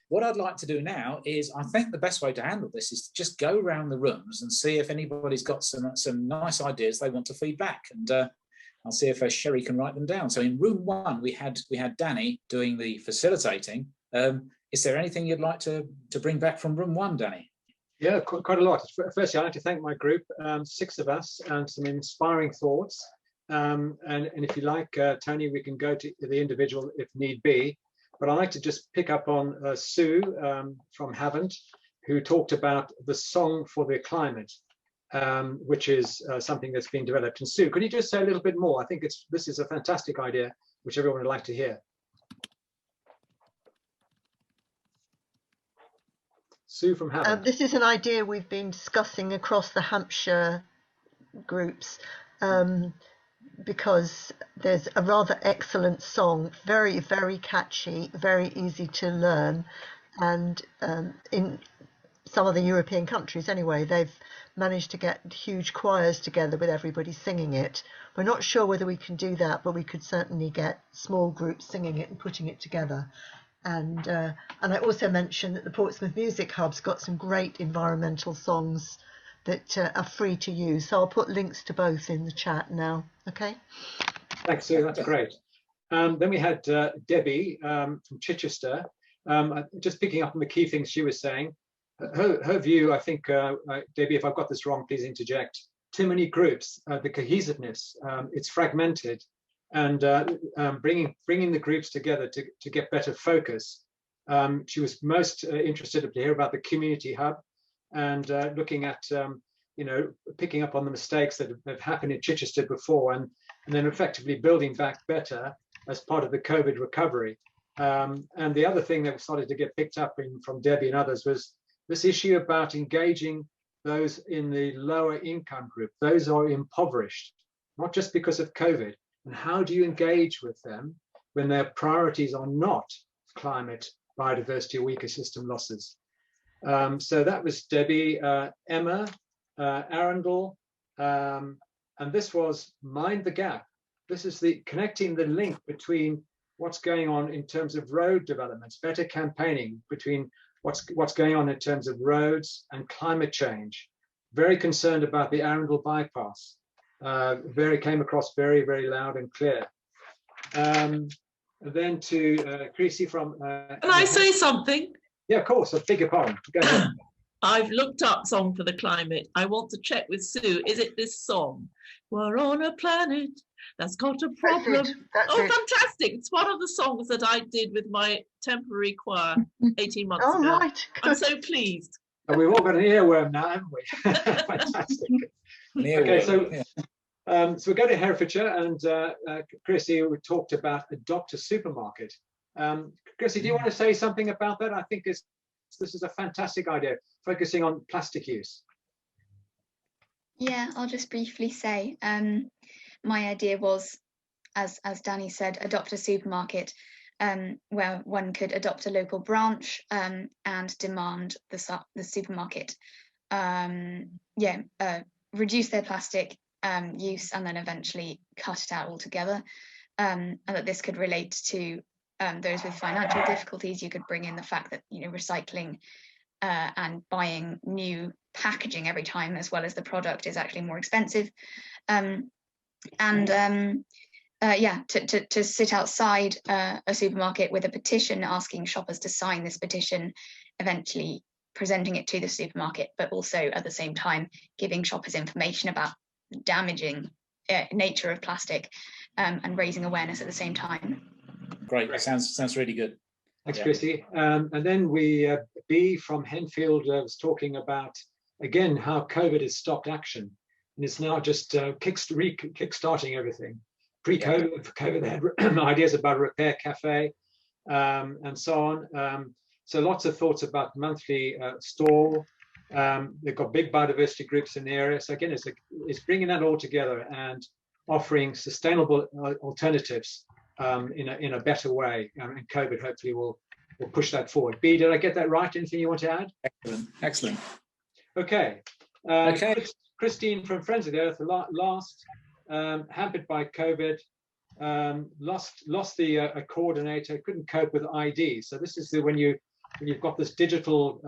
what I'd like to do now is, I think the best way to handle this is to just go around the rooms and see if anybody's got some nice ideas they want to feed back, and I'll see if Sherry can write them down. So in room 1, we had Danny doing the facilitating. Is there anything you'd like to bring back from room 1, Danny? Yeah, quite a lot. Firstly, I'd like to thank my group, 6 of us, and some inspiring thoughts. And if you like, Tony, we can go to the individual if need be. But I'd like to just pick up on Sue from Havant, who talked about the song for the climate, which is something that's been developed. And Sue, could you just say a little bit more? I think this is a fantastic idea, which everyone would like to hear. Sue from Havant. This is an idea we've been discussing across the Hampshire groups, because there's a rather excellent song, very, very catchy, very easy to learn, and in some of the European countries anyway, they've managed to get huge choirs together with everybody singing it. We're not sure whether we can do that, but we could certainly get small groups singing it and putting it together. And I also mentioned that the Portsmouth Music Hub's got some great environmental songs that are free to use. So I'll put links to both in the chat now. Okay. Thanks, Sue. That's great. Then we had Debbie from Chichester. Just picking up on the key things she was saying. Her view, I think, Debbie, if I've got this wrong, please interject. Too many groups, the cohesiveness, it's fragmented, and bringing the groups together to get better focus. She was most interested to hear about the community hub, and looking at picking up on the mistakes that have happened in Chichester before, and then effectively building back better as part of the COVID recovery. And the other thing that started to get picked up from Debbie and others was this issue about engaging those in the lower income group, those who are impoverished, not just because of COVID. And how do you engage with them when their priorities are not climate, biodiversity, or ecosystem losses? So that was Debbie. Emma Arundel, and this was Mind the Gap. This is the connecting the link between what's going on in terms of road developments, better campaigning between what's going on in terms of roads and climate change. Very concerned about the Arundel bypass. Came across very, very loud and clear. And then to Chrissy from... Can I say something? Yeah, of course, I beg your pardon. Go ahead. I've looked up Song for the Climate. I want to check with Sue. Is it this song? We're on a planet that's got a problem. That's it. Fantastic. It's one of the songs that I did with my temporary choir 18 months ago. Right. I'm so pleased. And we've all got an earworm now, haven't we? Fantastic. Okay, so we go to Herefordshire, and Chrissy, we talked about Adopt a Supermarket. Chrissy, do you want to say something about that? I think this is a fantastic idea, focusing on plastic use. Yeah, I'll just briefly say, my idea was, as Danny said, adopt a supermarket, where one could adopt a local branch and demand the supermarket, reduce their plastic use and then eventually cut it out altogether, and that this could relate to those with financial difficulties. You could bring in the fact that recycling and buying new packaging every time, as well as the product, is actually more expensive, to sit outside a supermarket with a petition asking shoppers to sign this petition, eventually presenting it to the supermarket, but also at the same time giving shoppers information about the damaging nature of plastic, and raising awareness at the same time. Great. Sounds really good. Thanks, Christy. And then B from Henfield was talking about, again, how COVID has stopped action, and it's now just kick-starting everything. Pre-COVID, they had ideas about a repair cafe, and so on. So lots of thoughts about monthly stall. They've got big biodiversity groups in the area. So again, it's bringing that all together and offering sustainable alternatives in a better way. And COVID hopefully will push that forward. B, did I get that right? Anything you want to add? Excellent. Okay. Christine from Friends of the Earth, last, hampered by COVID, lost the coordinator, couldn't cope with ID. So this is when you you've got this digital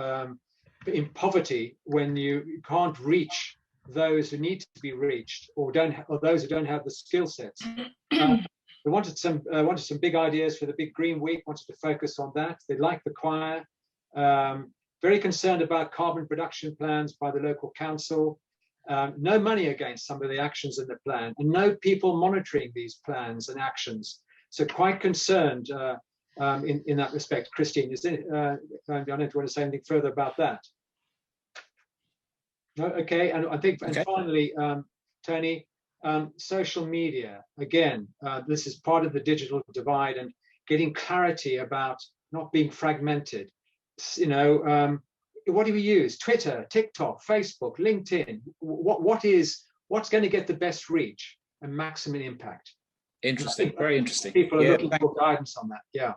in poverty, when you can't reach those who need to be reached, or those who don't have the skill sets. They wanted some big ideas for the big Green Week. Wanted to focus on that. They liked the choir. Very concerned about carbon production plans by the local council. No money against some of the actions in the plan, and no people monitoring these plans and actions. So quite concerned in that respect. Christine, is it? I don't know if you want to say anything further about that. No, okay. And I think, and finally, Tony, social media. Again, this is part of the digital divide, and getting clarity about not being fragmented. You know, what do we use? Twitter, TikTok, Facebook, LinkedIn. What's going to get the best reach and maximum impact? Interesting, very interesting. People are looking for guidance on that. Yeah.